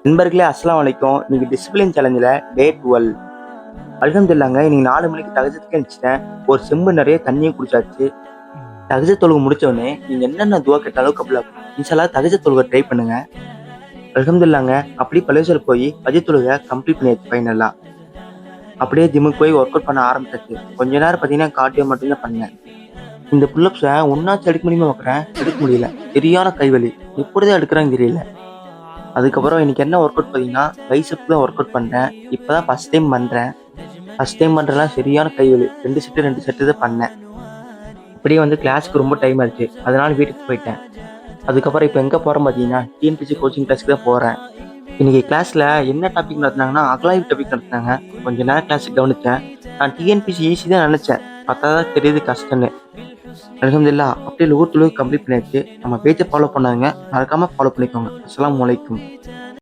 நண்பர்களே அஸ்ஸலாமு அலைக்கும். இன்னைக்கு டிசிப்ளின் சேலஞ்சில் டே 12. அல்ஹம்துலில்லாஹ்ங்க. இன்னைக்கு 4 மணிக்கு தஹஜ்ஜுதுக்கு எந்திரிச்சிட்டேன். ஒரு செம்பு நிறைய தண்ணியும் குடிச்சாச்சு. தஹஜ்ஜுத் தொழுகை முடிச்ச உடனே நீங்க என்னென்ன துவா கேட்டாலும் கபூலாகும். இன்ஷா அல்லாஹ் தஹஜ்ஜுத் தொழுகை ட்ரை பண்ணுங்க. அல்ஹம்துலில்லாஹ்ங்க. அப்படியே பள்ளிவாசல் போய் ஃபஜ்ர் தொழுகை கம்ப்ளீட் பண்ணியாச்சு ஃபைனலா. அப்படியே ஜிம்முக்கு போய் ஒர்க் அவுட் பண்ண ஆரம்பிச்சாச்சு. கொஞ்ச நேரம் பார்த்தீங்கன்னா கார்டியோ மட்டும்தான் பண்ணேன். இந்த புல்லப்ஸை ஒன்னாச்சும் எடுக்க முடியுமா பார்க்குறேன், எடுக்க முடியல. சரியான கைவலி. எப்படிதான் எடுக்கிறேன்னு தெரியல. அதுக்கப்புறம் இன்னைக்கு என்ன ஒர்க் அவுட் பார்த்தீங்கன்னா, பைசெப் தான் ஒர்க் அவுட் பண்றேன். இப்பதான் ஃபர்ஸ்ட் டைம் பண்றேன். ஃபர்ஸ்ட் டைம் பண்றதுலாம் சரியான கைவலி. 2 செட்டு தான் பண்ணேன். இப்படியே வந்து கிளாஸ்க்கு ரொம்ப டைம் ஆச்சு. அதனால வீட்டுக்கு போயிட்டேன். அதுக்கப்புறம் இப்போ எங்க போறேன் பார்த்தீங்கன்னா, டிஎன்பிஎஸ்சி கோச்சிங் கிளாஸ்க்கு தான் போறேன். இன்னைக்கு கிளாஸ்ல என்ன டாபிக் நடத்துனாங்கன்னா, அகலாய்வு டாபிக் நடத்துனாங்க. கொஞ்ச நேரம் கிளாஸ் கவனிச்சேன். நான் டிஎன்பிஎஸ்சி ஈஸி தான் நினைச்சேன். பார்த்தா தான் தெரியுது கஷ்டம்னு. அல்ஹம்துலில்லாஹ் அப்படியே லோகத்துலக கம்ப்ளீட் பண்ணியாச்சு. நம்ம பேஜை ஃபாலோ பண்ணாங்க. மறக்காம ஃபாலோ பண்ணிக்கோங்க. அஸ்ஸலாமு அலைக்கும்.